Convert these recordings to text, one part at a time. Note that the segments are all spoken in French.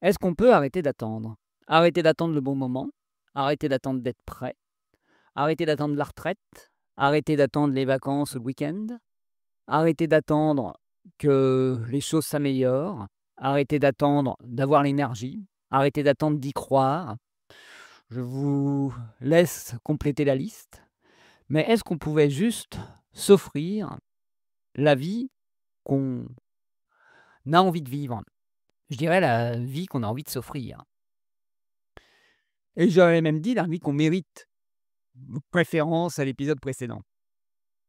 Est-ce qu'on peut arrêter d'attendre? Arrêter d'attendre le bon moment, arrêter d'attendre d'être prêt, arrêter d'attendre la retraite, arrêter d'attendre les vacances, le week-end, arrêter d'attendre que les choses s'améliorent, arrêter d'attendre d'avoir l'énergie, arrêter d'attendre d'y croire. Je vous laisse compléter la liste, mais est-ce qu'on pouvait juste s'offrir la vie qu'on a envie de vivre? Je dirais la vie qu'on a envie de s'offrir et j'aurais même dit la vie qu'on mérite. Préférence à l'épisode précédent.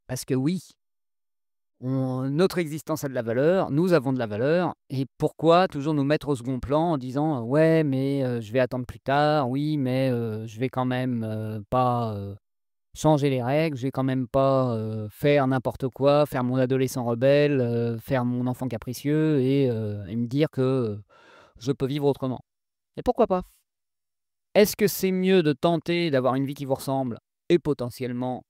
Parce que oui, notre existence a de la valeur, nous avons de la valeur, et pourquoi toujours nous mettre au second plan en disant ouais, mais je vais attendre plus tard, oui, mais je vais quand même pas changer les règles, je vais quand même pas faire n'importe quoi, faire mon adolescent rebelle, faire mon enfant capricieux et me dire que je peux vivre autrement. Et pourquoi pas? Est-ce que c'est mieux de tenter d'avoir une vie qui vous ressemble et potentiellement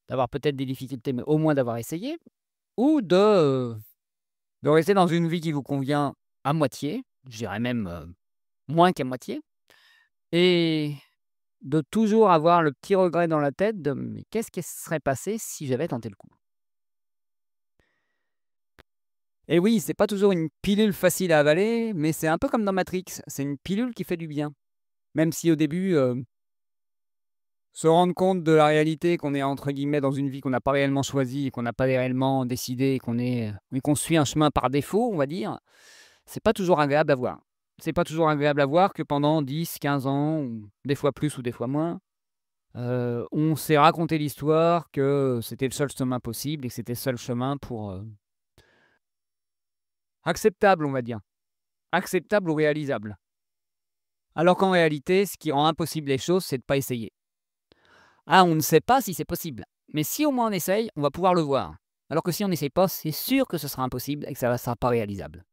d'avoir peut-être des difficultés, mais au moins d'avoir essayé, ou de rester dans une vie qui vous convient à moitié, je dirais même, moins qu'à moitié, et de toujours avoir le petit regret dans la tête de: «Mais qu'est-ce qui se serait passé si j'avais tenté le coup?» Et oui, c'est pas toujours une pilule facile à avaler, mais c'est un peu comme dans Matrix, c'est une pilule qui fait du bien. Même si au début, se rendre compte de la réalité qu'on est entre guillemets «dans une vie qu'on n'a pas réellement choisie» et qu'on n'a pas réellement décidé et qu'on suit un chemin par défaut, on va dire, c'est pas toujours agréable à voir. C'est pas toujours agréable à voir que pendant 10, 15 ans ou des fois plus ou des fois moins, on s'est raconté l'histoire que c'était le seul chemin possible et que c'était le seul chemin pour, acceptable, on va dire. Acceptable ou réalisable. Alors qu'en réalité, ce qui rend impossible les choses, c'est de pas essayer. Ah, on ne sait pas si c'est possible, mais si au moins on essaye, on va pouvoir le voir. Alors que si on n'essaye pas, c'est sûr que ce sera impossible et que ça ne sera pas réalisable.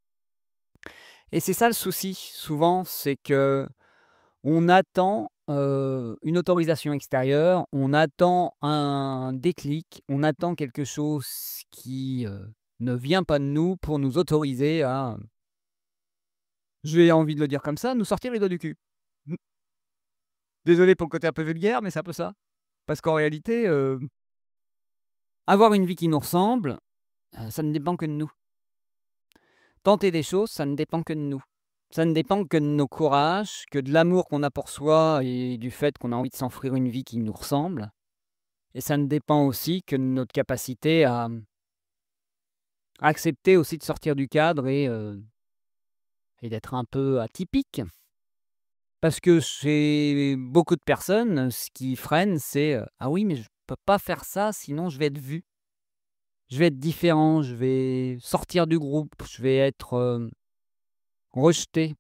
Et c'est ça le souci, souvent, c'est que on attend, une autorisation extérieure, on attend un déclic, on attend quelque chose qui, ne vient pas de nous pour nous autoriser à, j'ai envie de le dire comme ça, nous sortir les doigts du cul. Mmh. Désolé pour le côté un peu vulgaire, mais c'est un peu ça. Parce qu'en réalité, avoir une vie qui nous ressemble, ça ne dépend que de nous. Tenter des choses, ça ne dépend que de nous. Ça ne dépend que de nos courages, que de l'amour qu'on a pour soi et du fait qu'on a envie de s'offrir une vie qui nous ressemble. Et ça ne dépend aussi que de notre capacité à accepter aussi de sortir du cadre et d'être un peu atypique. Parce que chez beaucoup de personnes, ce qui freine, c'est, «Ah oui, mais je peux pas faire ça, sinon je vais être vu. Je vais être différent, je vais sortir du groupe, je vais être, rejeté».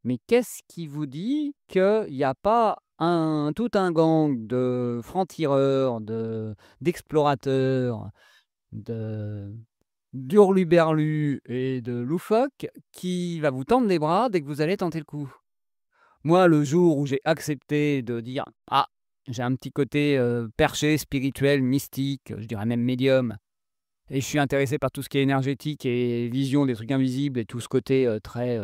Mais qu'est-ce qui vous dit qu'il y a pas tout un gang de francs-tireurs, d'explorateurs, de d'hurluberlus et de loufoques qui va vous tendre les bras dès que vous allez tenter le coup? Moi, le jour où j'ai accepté de dire: «Ah, j'ai un petit côté, perché, spirituel, mystique, je dirais même médium et je suis intéressé par tout ce qui est énergétique et vision des trucs invisibles et tout ce côté, très,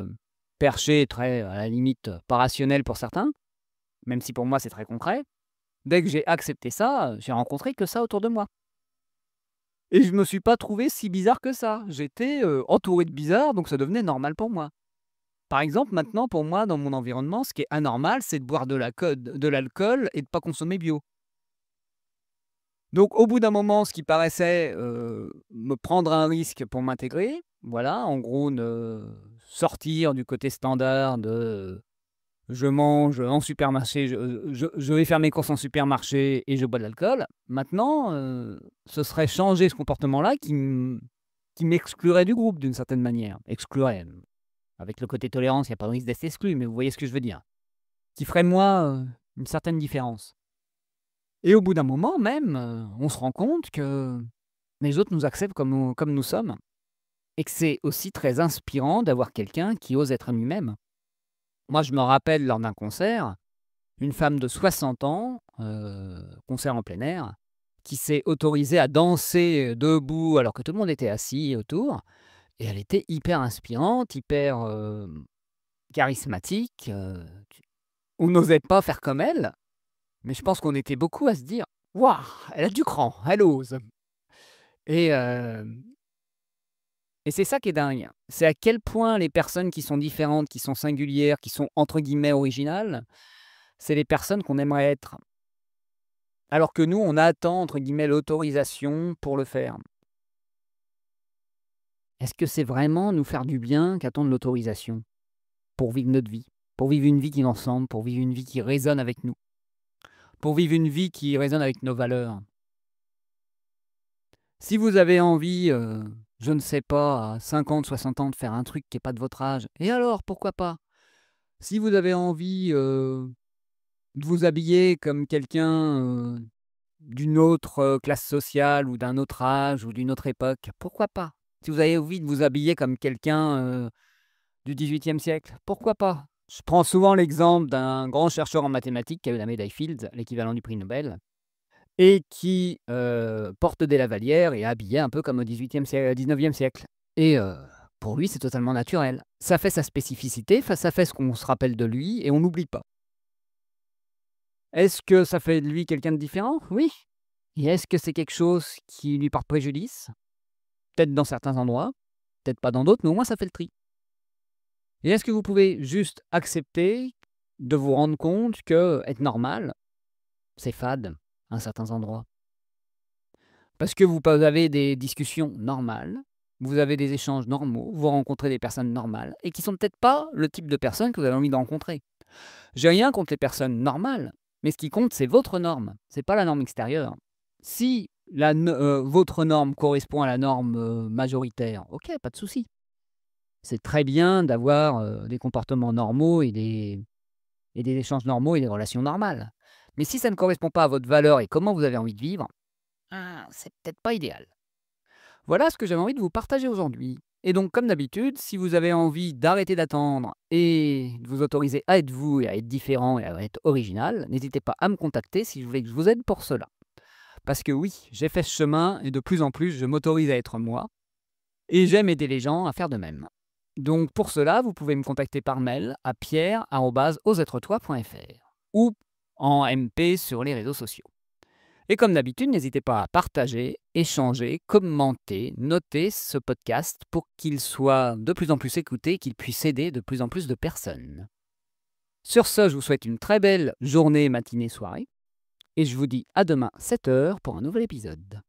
perché, très, à la limite, pas rationnel pour certains, même si pour moi c'est très concret». Dès que j'ai accepté ça, j'ai rencontré que ça autour de moi et je me suis pas trouvé si bizarre que ça. J'étais, entouré de bizarres, donc ça devenait normal pour moi. Par exemple, maintenant, pour moi, dans mon environnement, ce qui est anormal, c'est de boire de l'alcool et de pas consommer bio. Donc au bout d'un moment, ce qui paraissait, me prendre un risque pour m'intégrer, voilà, en gros, ne sortir du côté standard de, je mange en supermarché, je vais faire mes courses en supermarché et je bois de l'alcool. Maintenant, ce serait changer ce comportement-là qui m'exclurait du groupe d'une certaine manière. Exclurait, avec le côté tolérance, il y a pas de risque d'être exclu, mais vous voyez ce que je veux dire? Qui ferait de moi, une certaine différence. Et au bout d'un moment même, on se rend compte que les autres nous acceptent comme nous sommes et que c'est aussi très inspirant d'avoir quelqu'un qui ose être lui-même. Moi, je me rappelle lors d'un concert, une femme de 60 ans, concert en plein air, qui s'est autorisée à danser, debout alors que tout le monde était assis autour et elle était hyper inspirante, hyper, charismatique, on n'osait pas faire comme elle, mais je pense qu'on était beaucoup à se dire: «Waouh, elle a du cran, elle ose» et et c'est ça qui est dingue. C'est à quel point les personnes qui sont différentes, qui sont singulières, qui sont entre guillemets «originales», c'est les personnes qu'on aimerait être. Alors que nous, on attend entre guillemets «l'autorisation» pour le faire. Est-ce que c'est vraiment nous faire du bien qu'attendre l'autorisation pour vivre notre vie? Pour vivre une vie qui nous ressemble, pour vivre une vie qui résonne avec nous, pour vivre une vie qui résonne avec nos valeurs? Si vous avez envie, je ne sais pas, à 50, 60 ans de faire un truc qui est pas de votre âge, et alors pourquoi pas? Si vous avez envie, de vous habiller comme quelqu'un, d'une autre, classe sociale ou d'un autre âge ou d'une autre époque, pourquoi pas? Si vous avez envie de vous habiller comme quelqu'un, du XVIIIe siècle, pourquoi pas? Je prends souvent l'exemple d'un grand chercheur en mathématiques qui a eu la médaille Fields, l'équivalent du prix Nobel, et qui, porte des lavalières et est habillé un peu comme au 19e siècle et pour lui, c'est totalement naturel. Ça fait sa spécificité, ça fait ce qu'on se rappelle de lui et on n'oublie pas. Est-ce que ça fait de lui quelqu'un de différent? Oui. Et est-ce que c'est quelque chose qui lui porte préjudice? Peut-être dans certains endroits, peut-être pas dans d'autres, mais au moins ça fait le tri. Et est-ce que vous pouvez juste accepter de vous rendre compte que être normal, c'est fade à certains endroits? Parce que vous avez des discussions normales, vous avez des échanges normaux, vous rencontrez des personnes normales et qui sont peut-être pas le type de personnes que vous avez envie de rencontrer. J'ai rien contre les personnes normales, mais ce qui compte, c'est votre norme, c'est pas la norme extérieure. Si votre norme correspond à la norme majoritaire, ok, pas de souci. C'est très bien d'avoir des comportements normaux et des échanges normaux et des relations normales. Mais si ça ne correspond pas à votre valeur et comment vous avez envie de vivre, c'est peut-être pas idéal. Voilà ce que j'avais envie de vous partager aujourd'hui. Et donc, comme d'habitude, si vous avez envie d'arrêter d'attendre et de vous autoriser à être vous et à être différent et à être original, n'hésitez pas à me contacter si vous voulez que je vous aide pour cela. Parce que oui, j'ai fait ce chemin et de plus en plus, je m'autorise à être moi et j'aime aider les gens à faire de même. Donc, pour cela, vous pouvez me contacter par mail à pierre@osetretoi.fr ou en MP sur les réseaux sociaux. Et comme d'habitude, n'hésitez pas à partager, échanger, commenter, noter ce podcast pour qu'il soit de plus en plus écouté et qu'il puisse aider de plus en plus de personnes. Sur ce, je vous souhaite une très belle journée, matinée, soirée, et je vous dis à demain 7 h pour un nouvel épisode.